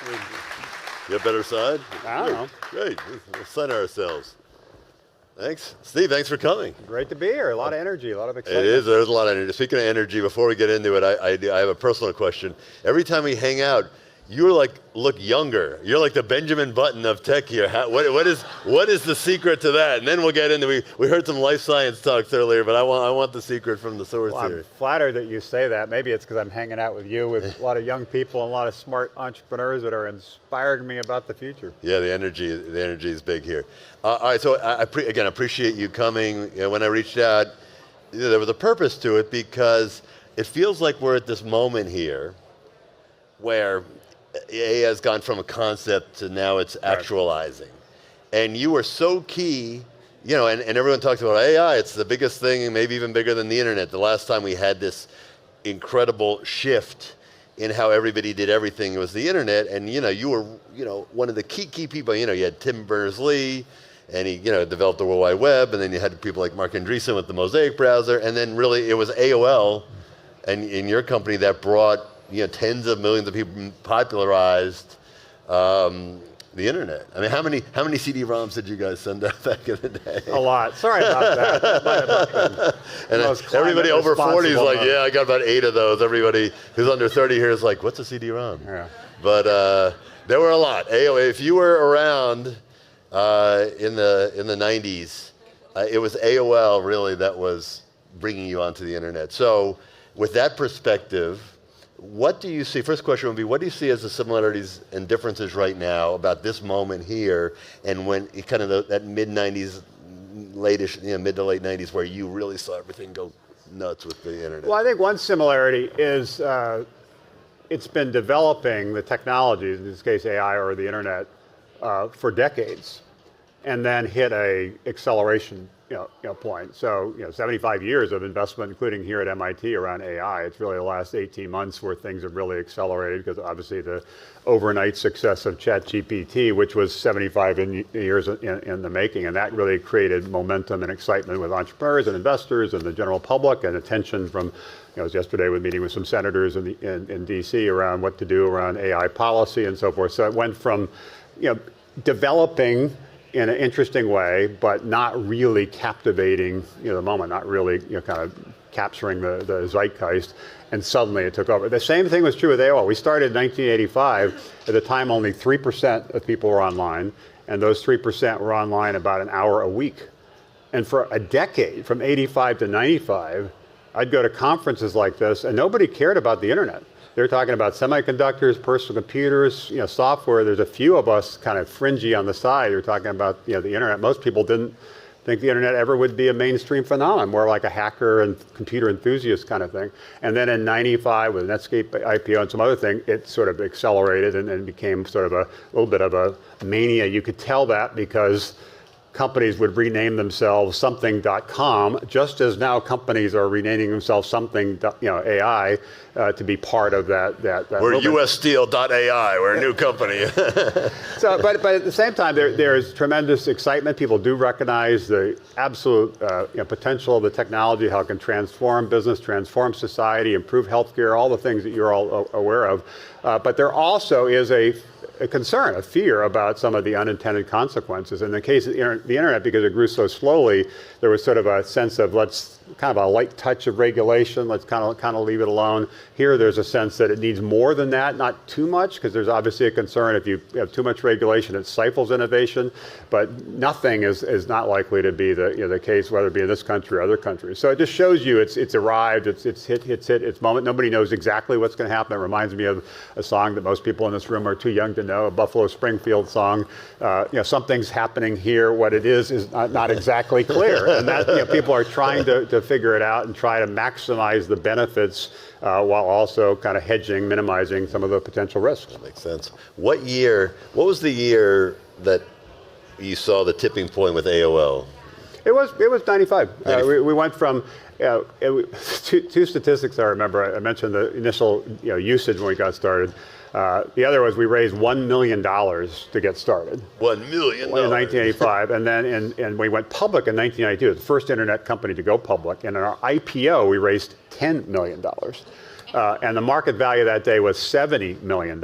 You have better side? I don't know. Great. We'll center ourselves. Thanks. Steve, thanks for coming. Great to be here. A lot of energy, a lot of excitement. It is. There's a lot of energy. Speaking of energy, before we get into it, I have a personal question. Every time we hang out, you look younger. You're like the Benjamin Button of tech here. What is the secret to that? And then we'll get into we heard some life science talks earlier, but I want the secret from the source here. I'm flattered that you say that. Maybe it's because I'm hanging out with you, with a lot of young people and a lot of smart entrepreneurs that are inspiring me about the future. Yeah, the energy is big here. All right, so I appreciate you coming. When I reached out, there was a purpose to it because it feels like we're at this moment here where AI has gone from a concept to now it's actualizing. And you were so key, and everyone talks about AI, it's the biggest thing, maybe even bigger than the internet. The last time we had this incredible shift in how everybody did everything was the internet, and you were one of the key people. You had Tim Berners-Lee, and he developed the World Wide Web, and then you had people like Mark Andreessen with the Mosaic browser, and then really it was AOL and in your company that brought tens of millions of people, popularized the internet. I mean, how many CD-ROMs did you guys send out back in the day? A lot. Sorry about that. And everybody over 40 is like, yeah, I got about 8 of those. Everybody who's under 30 here is like, what's a CD-ROM? Yeah. But there were a lot. If you were around in the 90s, it was AOL really that was bringing you onto the internet. So with that perspective, what do you see? First question would be, what do you see as the similarities and differences right now about this moment here and when kind of that mid-90s, mid to late 90s where you really saw everything go nuts with the internet? Well, I think one similarity is it's been developing the technologies, in this case AI or the internet, for decades, and then hit a acceleration point. So 75 years of investment, including here at MIT around AI. It's really the last 18 months where things have really accelerated because obviously the overnight success of ChatGPT, which was 75 years in the making, and that really created momentum and excitement with entrepreneurs and investors and the general public, and attention from, I was yesterday meeting with some senators in DC around what to do around AI policy and so forth. So it went from developing in an interesting way, but not really captivating the moment, not really kind of capturing the zeitgeist, and suddenly it took over. The same thing was true with AOL. We started in 1985. At the time, only 3% of people were online, and those 3% were online about an hour a week. And for a decade, from 85 to 95, I'd go to conferences like this, and nobody cared about the internet. They're talking about semiconductors, personal computers, software. There's a few of us kind of fringy on the side. You're talking about the internet. Most people didn't think the internet ever would be a mainstream phenomenon, more like a hacker and computer enthusiast kind of thing. And then in 95 with Netscape IPO and some other thing, it sort of accelerated and became sort of a little bit of a mania. You could tell that because companies would rename themselves something.com, just as now companies are renaming themselves something, AI, to be part of that We're movement. USSteel.ai, we're a new company. So, but at the same time, there's tremendous excitement. People do recognize the absolute potential of the technology, how it can transform business, transform society, improve healthcare, all the things that you're all aware of. But there also is a concern, a fear about some of the unintended consequences. In the case of the internet, because it grew so slowly, there was sort of a sense of let's kind of a light touch of regulation, let's kind of leave it alone. Here there's a sense that it needs more than that, not too much, because there's obviously a concern if you have too much regulation, it stifles innovation, but nothing is not likely to be the case, whether it be in this country or other countries. So it just shows you it's arrived, it's hit its moment. Nobody knows exactly what's going to happen. It reminds me of a song that most people in this room are too young to know, a Buffalo Springfield song. Something's happening here. What it is not exactly clear, and that people are trying to figure it out and try to maximize the benefits while also kind of hedging, minimizing some of the potential risks. That makes sense. What was the year that you saw the tipping point with AOL? It was 95. We went from two statistics I remember. I mentioned the initial usage when we got started. The other was we raised $1 million to get started. $1 million? In 1985, and then and we went public in 1992, the first internet company to go public, and in our IPO we raised $10 million. And the market value that day was $70 million.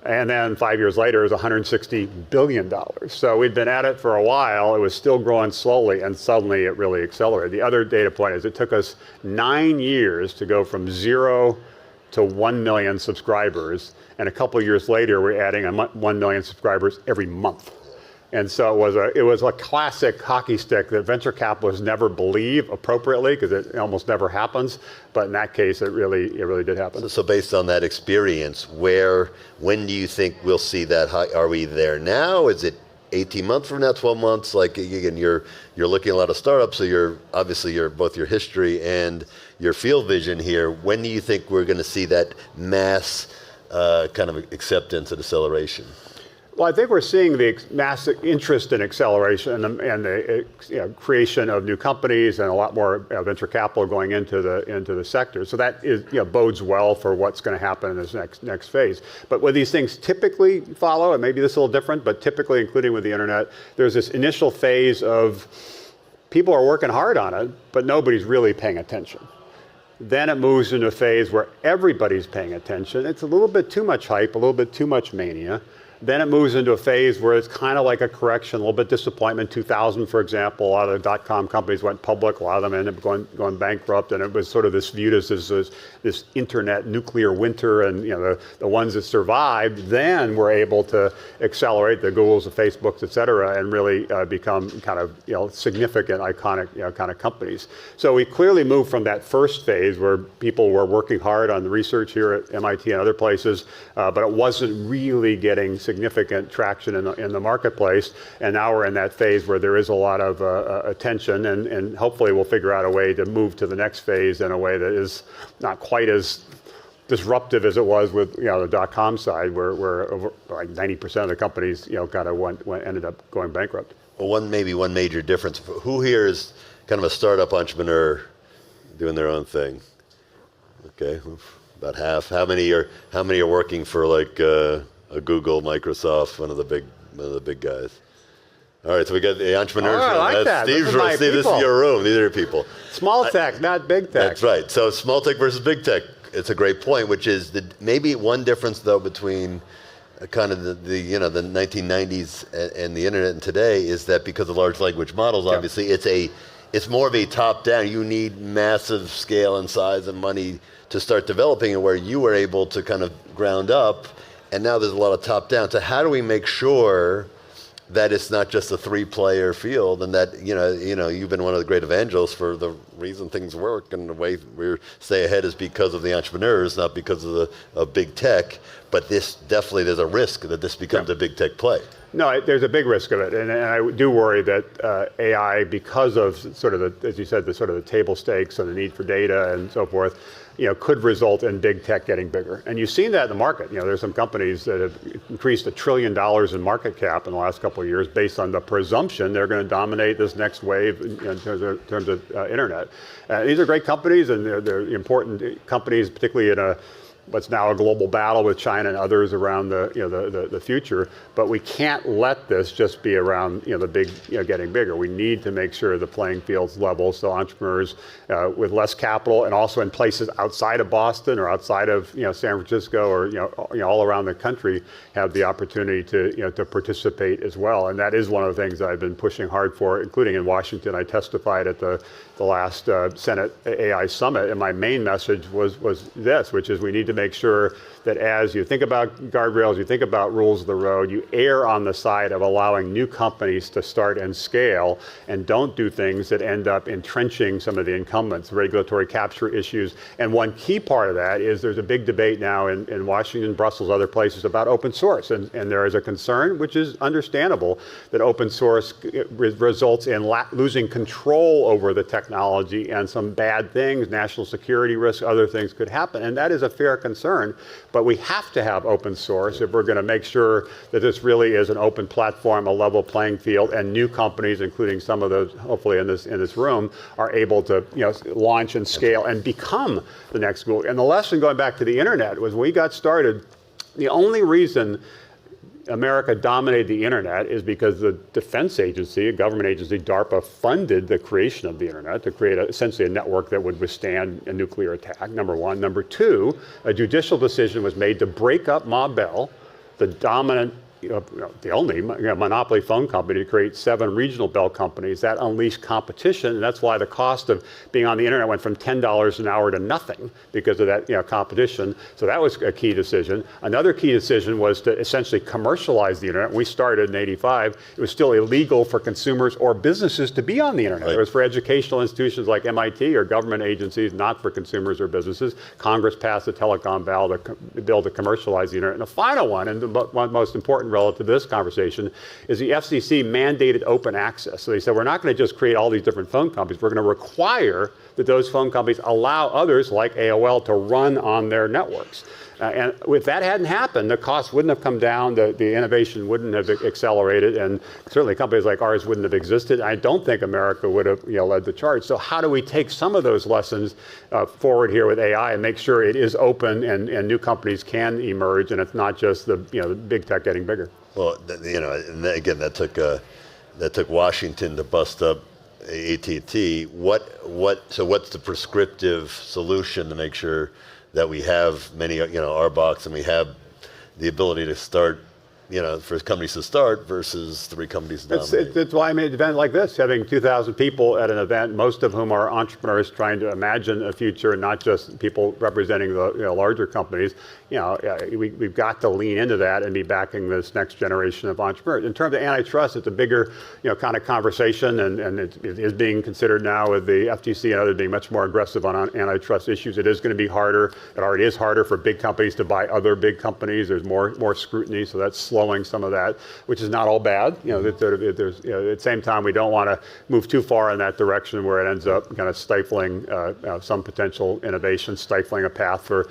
And then 5 years later, it was $160 billion. So we'd been at it for a while. It was still growing slowly, and suddenly it really accelerated. The other data point is it took us 9 years to go from 0 to 1 million subscribers. And a couple of years later, we're adding 1 million subscribers every month. And so it was a classic hockey stick that venture capitalists never believe appropriately, because it almost never happens. But in that case, it really did happen. So based on that experience, when do you think we'll see that high? Are we there now? Is it 18 months from now, 12 months? Like, again, you're looking at a lot of startups, so you're both your history and your field vision here. When do you think we're going to see that mass kind of acceptance and acceleration? Well, I think we're seeing the massive interest in acceleration and the creation of new companies and a lot more venture capital going into the sector. So that bodes well for what's going to happen in this next phase. But what these things typically follow, and maybe this is a little different, but typically, including with the internet, there's this initial phase of people are working hard on it, but nobody's really paying attention. Then it moves into a phase where everybody's paying attention. It's a little bit too much hype, a little bit too much mania. Then it moves into a phase where it's kind of like a correction, a little bit disappointment. 2000, for example, a lot of the dot-com companies went public. A lot of them ended up going bankrupt, and it was sort of viewed as this internet nuclear winter. And the ones that survived then were able to accelerate, the Googles, the Facebooks, et cetera, and really become kind of significant, iconic kind of companies. So we clearly moved from that first phase where people were working hard on the research here at MIT and other places, but it wasn't really getting significant traction in the marketplace, and now we're in that phase where there is a lot of attention, and hopefully we'll figure out a way to move to the next phase in a way that is not quite as disruptive as it was with the dot-com side, where over, like 90% of the companies kind of ended up going bankrupt. Well, one major difference. Who here is kind of a startup entrepreneur doing their own thing? Okay, about half. How many are working for like a Google, Microsoft, one of the big guys? All right, so we got the entrepreneurs. Oh, I like that. Steve's room. Steve, this is your room. These are your people. Small tech, not big tech. That's right. So small tech versus big tech. It's a great point, which is maybe one difference though between kind of the 1990s and the internet and today is that because of large language models, obviously it's more of a top down. You need massive scale and size and money to start developing it, where you were able to kind of ground up. And now there's a lot of top down. So how do we make sure that it's not just a 3-player field, and that you've been one of the great evangelists for the reason things work, and the way we stay ahead is because of the entrepreneurs, not because of big tech. But there's a risk that this becomes a big tech play. No, there's a big risk of it, and I do worry that AI, because of sort of as you said, the table stakes and the need for data and so forth, could result in big tech getting bigger. And you've seen that in the market. There's some companies that have increased $1 trillion in market cap in the last couple of years based on the presumption they're going to dominate this next wave in terms of internet. These are great companies, and they're important companies, particularly in what's now a global battle with China and others around the future. But we can't let this just be around the big getting bigger. We need to make sure the playing field's level, so entrepreneurs with less capital and also in places outside of Boston or outside of San Francisco or all around the country have the opportunity to participate as well. And that is one of the things that I've been pushing hard for, including in Washington. I testified at the last Senate AI Summit, and my main message was this, which is we need to make sure that as you think about guardrails, you think about rules of the road, you err on the side of allowing new companies to start and scale, and don't do things that end up entrenching some of the incumbents, regulatory capture issues. And one key part of that is there's a big debate now in Washington, Brussels, other places about open source. And there is a concern, which is understandable, that open source results in losing control over the technology, and some bad things, national security risks, other things could happen. And that is a fair concern. But we have to have open source if we're going to make sure that this really is an open platform, a level playing field, and new companies, including some of those hopefully in this room, are able to launch and scale and become the next Google. And the lesson going back to the internet was when we got started, the only reason America dominated the internet is because the defense agency, a government agency, DARPA, funded the creation of the internet to create essentially a network that would withstand a nuclear attack, number one. Number two, a judicial decision was made to break up Ma Bell, the dominant, the only monopoly phone company, to create 7 regional Bell companies. That unleashed competition, and that's why the cost of being on the internet went from $10 an hour to nothing because of that competition. So that was a key decision. Another key decision was to essentially commercialize the internet. We started in '85. It was still illegal for consumers or businesses to commercialize the internet. Right. It was for educational institutions like MIT or government agencies, not for consumers or businesses. Congress passed the telecom bill to commercialize the internet. And the final one, and the most important relative to this conversation, is the FCC mandated open access. So they said, we're not going to just create all these different phone companies. We're going to require that those phone companies allow others like AOL to run on their networks. And if that hadn't happened, the cost wouldn't have come down, the innovation wouldn't have accelerated, and certainly companies like ours wouldn't have existed. I don't think America would have led the charge. So how do we take some of those lessons forward here with AI and make sure it is open and new companies can emerge, and it's not just the big tech getting bigger? Well, and again, that took Washington to bust up AT&T. So what's the prescriptive solution to make sure that we have many, our box, and we have the ability to start, for companies to start versus 3 companies to dominate? That's why I made an event like this, having 2,000 people at an event, most of whom are entrepreneurs trying to imagine a future, not just people representing the larger companies. We've got to lean into that and be backing this next generation of entrepreneurs. In terms of antitrust, it's a bigger, kind of conversation, and it is being considered now with the FTC and others being much more aggressive on antitrust issues. It is going to be harder. It already is harder for big companies to buy other big companies. There's more scrutiny, so that's slowing some of that, which is not all bad. At the same time, we don't want to move too far in that direction where it ends up kind of stifling some potential innovation, stifling a path for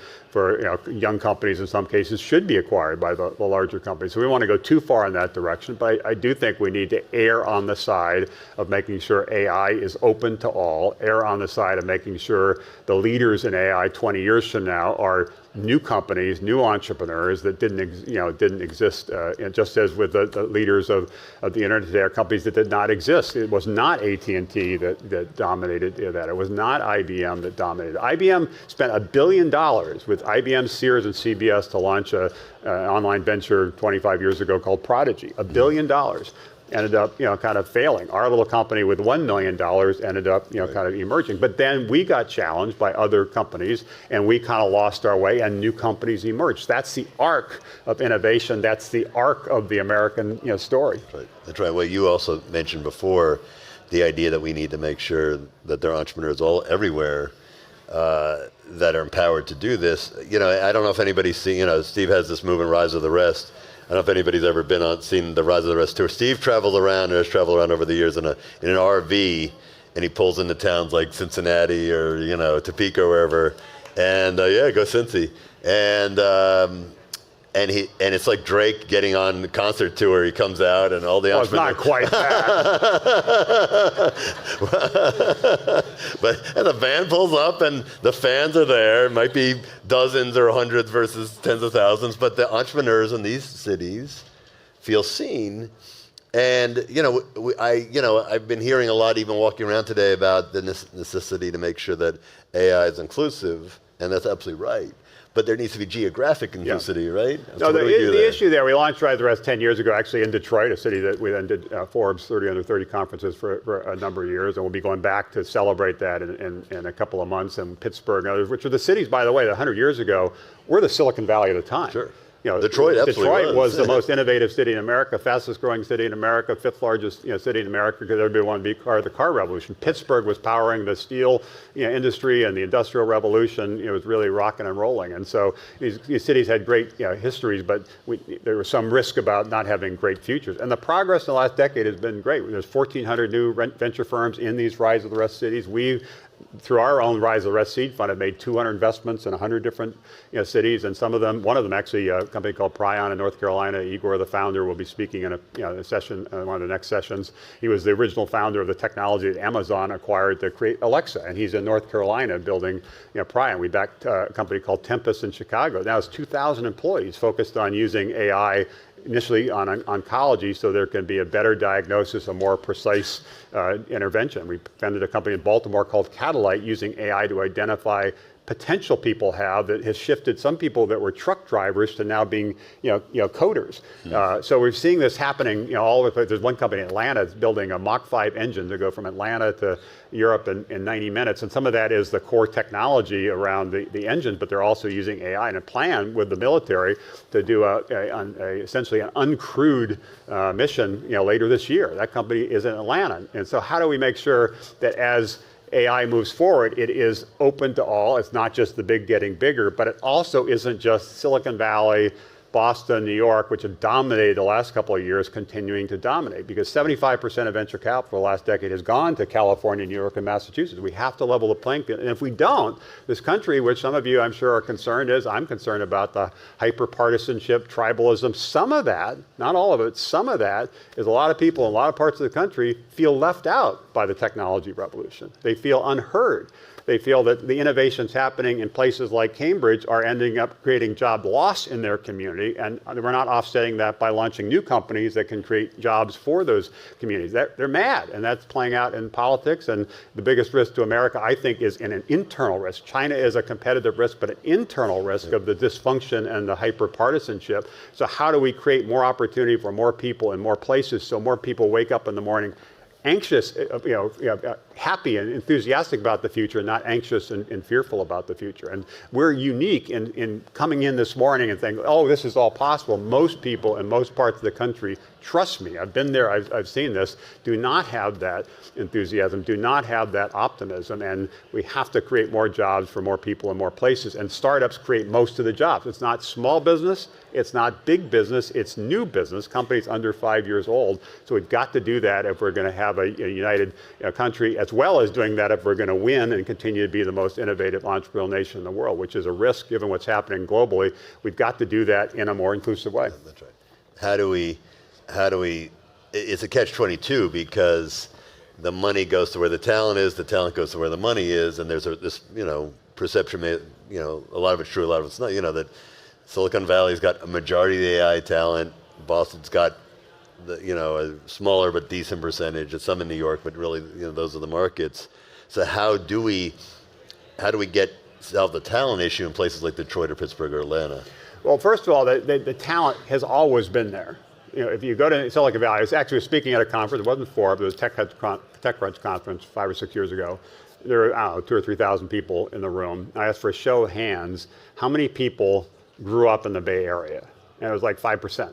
young companies in some cases should be acquired by the larger companies. So we want to go too far in that direction, but I do think we need to err on the side of making sure AI is open to all, err on the side of making sure the leaders in AI 20 years from now are new companies, new entrepreneurs that didn't exist. And just as with the leaders of the internet today are companies that did not exist. It was not AT&T that dominated that. It was not IBM that dominated. IBM spent $1 billion with IBM, Sears, and CBS to launch an online venture 25 years ago called Prodigy. $1 billion. Ended up, kind of failing. Our little company with $1 million ended up, kind of emerging. But then we got challenged by other companies, and we kind of lost our way, and new companies emerged. That's the arc of innovation. That's the arc of the American, story. That's right. That's right. Well, you also mentioned before the idea that we need to make sure that there are entrepreneurs everywhere that are empowered to do this. I don't know if anybody's seen. Steve has this movement, Rise of the Rest. I don't know if anybody's ever seen the Rise of the Rest tour. Steve travels around, and has traveled around over the years in an RV, and he pulls into towns like Cincinnati or Topeka or wherever, and go Cincy, and it's like Drake getting on the concert tour. He comes out, and all the entrepreneurs. It's not quite that. And the van pulls up, and the fans are there. It might be dozens or hundreds versus tens of thousands, but the entrepreneurs in these cities feel seen. And I've been hearing a lot, even walking around today, about the necessity to make sure that AI is inclusive, and that's absolutely right. But there needs to be geographic inclusivity, right? So the issue there, we launched Rise of the Rest 10 years ago, actually in Detroit, a city that we then did Forbes 30 under 30 conferences for a number of years, and we'll be going back to celebrate that in a couple of months, and Pittsburgh and others, which are the cities, by the way, that 100 years ago were the Silicon Valley of the time. Sure. Detroit absolutely was the most innovative city in America, fastest growing city in America, 5th largest city in America because everybody wanted to be part of the car revolution. Pittsburgh was powering the steel industry and the industrial revolution. It was really rocking and rolling. And so these cities had great histories, but there was some risk about not having great futures. And the progress in the last decade has been great. There's 1,400 new venture firms in these Rise of the Rest cities. Through our own Rise of the Rest seed fund, have made 200 investments in 100 different cities, and one of them actually, a company called Prion in North Carolina. Igor, the founder, will be speaking in a session, one of the next sessions. He was the original founder of the technology that Amazon acquired to create Alexa, and he's in North Carolina building Prion. We backed a company called Tempest in Chicago. Now it's 2,000 employees focused on using AI initially on oncology, so there can be a better diagnosis, a more precise intervention. We founded a company in Baltimore called Catalyte using AI to identify potential people have that has shifted some people that were truck drivers to now being, coders. So we're seeing this happening, all over the place. There's one company in Atlanta that's building a Mach 5 engine to go from Atlanta to Europe in 90 minutes. And some of that is the core technology around the engine, but they're also using AI and a plan with the military to do essentially an uncrewed mission, later this year. That company is in Atlanta. And so how do we make sure that as AI moves forward, it is open to all. It's not just the big getting bigger, but it also isn't just Silicon Valley, Boston, New York, which have dominated the last couple of years, continuing to dominate, because 75% of venture capital the last decade has gone to California, New York, and Massachusetts. We have to level the playing field. And if we don't, this country, which some of you I'm sure are concerned I'm concerned about the hyper-partisanship, tribalism, some of that, not all of it, some of that is a lot of people in a lot of parts of the country feel left out by the technology revolution. They feel unheard. They feel that the innovations happening in places like Cambridge are ending up creating job loss in their community, and we're not offsetting that by launching new companies that can create jobs for those communities. They're mad, and that's playing out in politics, and the biggest risk to America, I think, is in an internal risk. China is a competitive risk, but an internal risk of the dysfunction and the hyper-partisanship. So how do we create more opportunity for more people in more places so more people wake up in the morning anxious, happy and enthusiastic about the future, not anxious and fearful about the future. And we're unique in coming in this morning and thinking, oh, this is all possible. Most people in most parts of the country, trust me, I've been there, I've seen this, do not have that enthusiasm, do not have that optimism, and we have to create more jobs for more people in more places, and startups create most of the jobs. It's not small business, it's not big business, it's new business, companies under 5 years old. So we've got to do that if we're going to have a united country, as well as doing that if we're going to win and continue to be the most innovative entrepreneurial nation in the world, which is a risk given what's happening globally. We've got to do that in a more inclusive way. That's right. How do we, it's a catch-22 because the money goes to where the talent goes to where the money is, and there's this, perception, a lot of it's true, a lot of it's not, that Silicon Valley's got a majority of the AI talent, Boston's got a smaller but decent percentage, and some in New York, but really, those are the markets. So how do we solve the talent issue in places like Detroit or Pittsburgh or Atlanta? Well, first of all, the talent has always been there. If you go to Silicon Valley, I was actually speaking at a conference, it wasn't Forbes, it was TechCrunch conference 5 or 6 years ago. There were, 2,000 or 3,000 people in the room. I asked for a show of hands, how many people grew up in the Bay Area? And it was like 5%.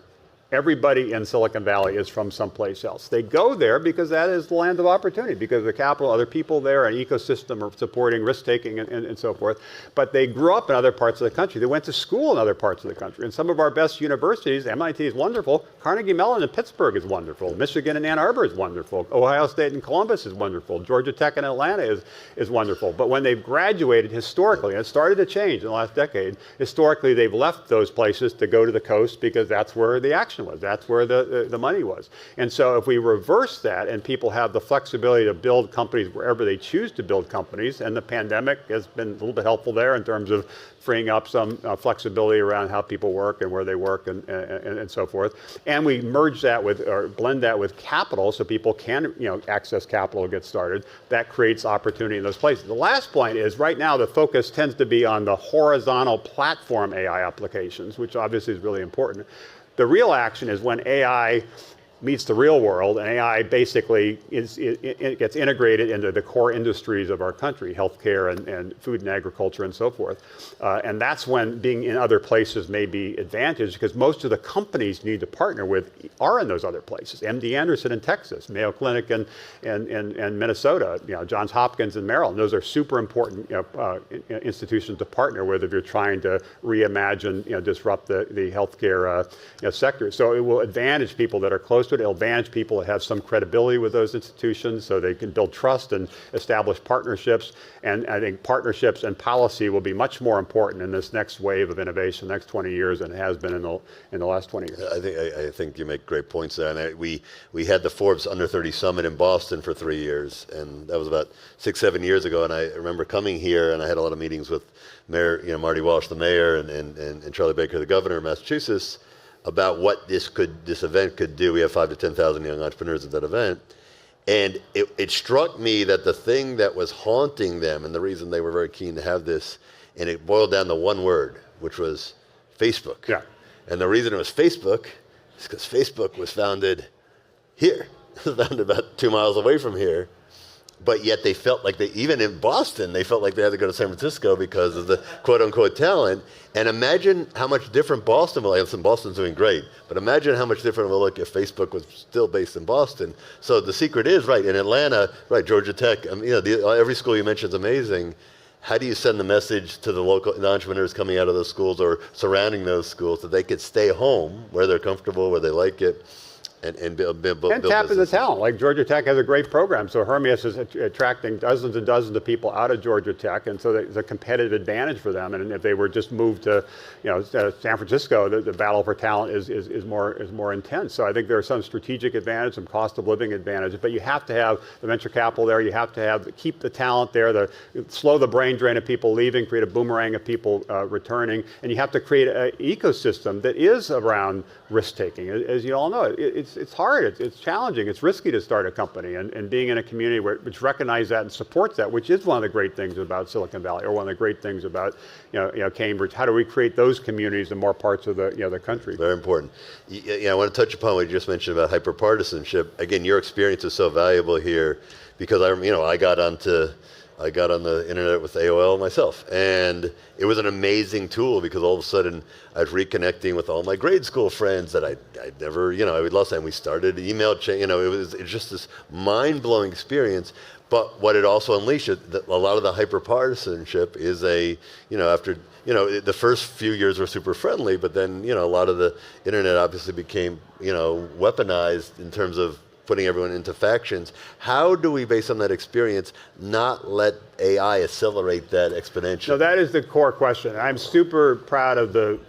Everybody in Silicon Valley is from someplace else. They go there because that is the land of opportunity, because the capital, other people there, an ecosystem are supporting risk-taking and so forth. But they grew up in other parts of the country. They went to school in other parts of the country. And some of our best universities, MIT is wonderful, Carnegie Mellon in Pittsburgh is wonderful, Michigan and Ann Arbor is wonderful, Ohio State and Columbus is wonderful, Georgia Tech in Atlanta is wonderful. But when they've graduated historically, and it started to change in the last decade, historically they've left those places to go to the coast because that's where the action was. That's where the money was. And so if we reverse that and people have the flexibility to build companies wherever they choose to build companies, and the pandemic has been a little bit helpful there in terms of freeing up some flexibility around how people work and where they work and so forth. And we merge that with, or blend that with capital so people can access capital to get started. That creates opportunity in those places. The last point is right now the focus tends to be on the horizontal platform AI applications, which obviously is really important. The real action is when AI meets the real world, and AI basically it gets integrated into the core industries of our country, healthcare and food and agriculture and so forth. And that's when being in other places may be advantaged, because most of the companies you need to partner with are in those other places. MD Anderson in Texas, Mayo Clinic in Minnesota, Johns Hopkins in Maryland. Those are super important institutions to partner with if you're trying to reimagine, disrupt the healthcare sector. So it will advantage people that are close to it. It'll advantage people that have some credibility with those institutions so they can build trust and establish partnerships. And I think partnerships and policy will be much more important in this next wave of innovation, the next 20 years, than it has been in the last 20 years. I think you make great points there. And we had the Forbes Under 30 Summit in Boston for 3 years, and that was about 6-7 years ago. And I remember coming here, and I had a lot of meetings with Mayor, Marty Walsh, the mayor, and Charlie Baker, the governor of Massachusetts. about what this event could do. We have 5,000 to 10,000 young entrepreneurs at that event. And it struck me that the thing that was haunting them and the reason they were very keen to have this, and it boiled down to one word, which was Facebook. Yeah. And the reason it was Facebook is because Facebook was founded here. It was founded about 2 miles away from here. But yet they felt like even in Boston, they felt like they had to go to San Francisco because of the quote unquote talent. And imagine how much different Boston will look. Listen, Boston's doing great, but imagine how much different it will look if Facebook was still based in Boston. So the secret is, right, in Atlanta, right, Georgia Tech, every school you mentioned is amazing. How do you send the message to the entrepreneurs coming out of those schools or surrounding those schools that they could stay home where they're comfortable, where they like it, and build tap into the businesses? talent. Like Georgia Tech has a great program. So Hermes is attracting dozens and dozens of people out of Georgia Tech, and so there's a competitive advantage for them. And if they were just moved to, San Francisco, the battle for talent is more intense. So I think there are some strategic advantage, some cost of living advantages, but you have to have the venture capital there. You have to keep the talent there, slow the brain drain of people leaving, create a boomerang of people returning, and you have to create an ecosystem that is around risk taking. As you all know, it's hard, it's challenging, it's risky to start a company, and being in a community which recognizes that and supports that, which is one of the great things about Silicon Valley, or one of the great things about Cambridge. How do we create those communities in more parts of the country? Very important. I want to touch upon what you just mentioned about hyperpartisanship. Again, your experience is so valuable here because I got on the internet with AOL myself, and it was an amazing tool because all of a sudden I was reconnecting with all my grade school friends that I'd never, I would lost, and we started an email chain. It was just this mind-blowing experience. But what it also unleashed, a lot of the hyperpartisanship is after the first few years were super friendly, but then a lot of the internet obviously became weaponized in terms of putting everyone into factions. How do we, based on that experience, not let AI accelerate that exponentially? So that is the core question. I'm super proud of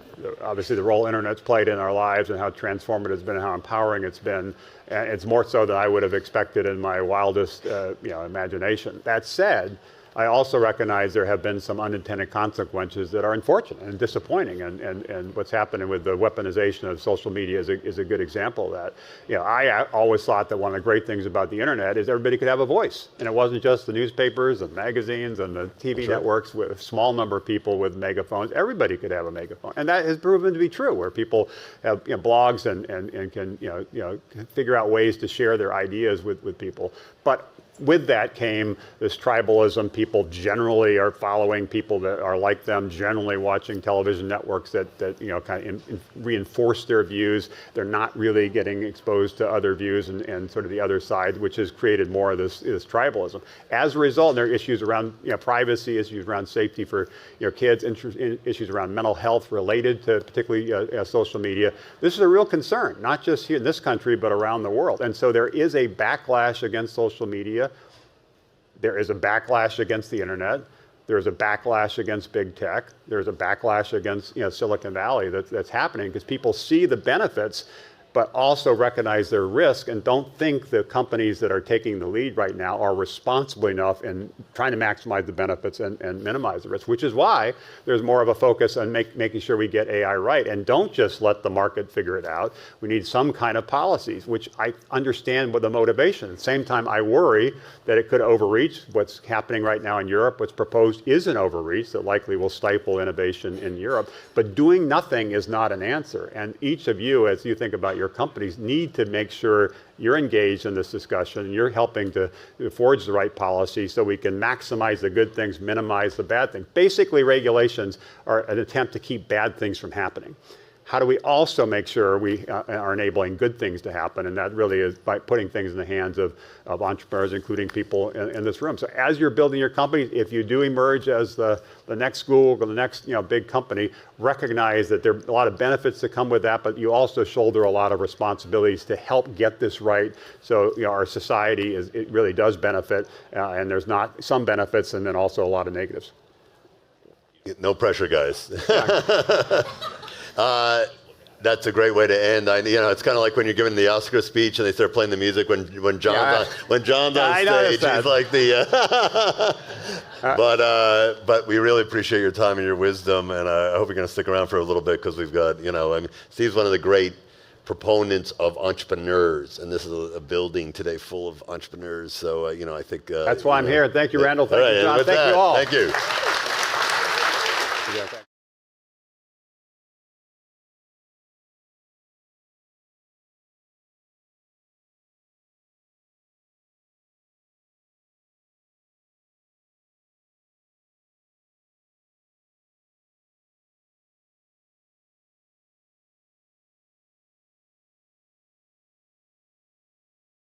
obviously the role internet's played in our lives and how transformative it's been and how empowering it's been. And it's more so than I would have expected in my wildest imagination. That said, I also recognize there have been some unintended consequences that are unfortunate and disappointing, and what's happening with the weaponization of social media is a good example of that. I always thought that one of the great things about the internet is everybody could have a voice, and it wasn't just the newspapers and magazines and the TV networks with a small number of people with megaphones. Everybody could have a megaphone, and that has proven to be true, where people have blogs and can figure out ways to share their ideas with people. But with that came this tribalism. People generally are following people that are like them, generally watching television networks that kind of reinforce their views. They're not really getting exposed to other views and sort of the other side, which has created more of this tribalism. As a result, there are issues around privacy, issues around safety for kids, issues around mental health related to particularly social media. This is a real concern, not just here in this country, but around the world. And so there is a backlash against social media. There is a backlash against the internet. There's a backlash against big tech. There's a backlash against Silicon Valley that's happening because people see the benefits, but also recognize their risk and don't think the companies that are taking the lead right now are responsible enough in trying to maximize the benefits and minimize the risk, which is why there's more of a focus on making sure we get AI right and don't just let the market figure it out. We need some kind of policies, which I understand with the motivation. At the same time, I worry that it could overreach. What's happening right now in Europe, what's proposed is an overreach that likely will stifle innovation in Europe. But doing nothing is not an answer. And each of you, as you think about your companies, need to make sure you're engaged in this discussion and you're helping to forge the right policy so we can maximize the good things, minimize the bad things. Basically, regulations are an attempt to keep bad things from happening. How do we also make sure we are enabling good things to happen? And that really is by putting things in the hands of entrepreneurs, including people in this room. So as you're building your company, if you do emerge as the next Google or the next big company, recognize that there are a lot of benefits that come with that, but you also shoulder a lot of responsibilities to help get this right. So our society it really does benefit, and there's not some benefits and then also a lot of negatives. No pressure, guys. That's a great way to end. It's kind of like when you're giving the Oscar speech and they start playing the music when John's on stage. He's like the. But we really appreciate your time and your wisdom, and I hope you're going to stick around for a little bit because we've got Steve's one of the great proponents of entrepreneurs, and this is a building today full of entrepreneurs. So I think that's why I'm here. Thank you, Randall. Thank you, John. Thank you all. Thank you. Yeah,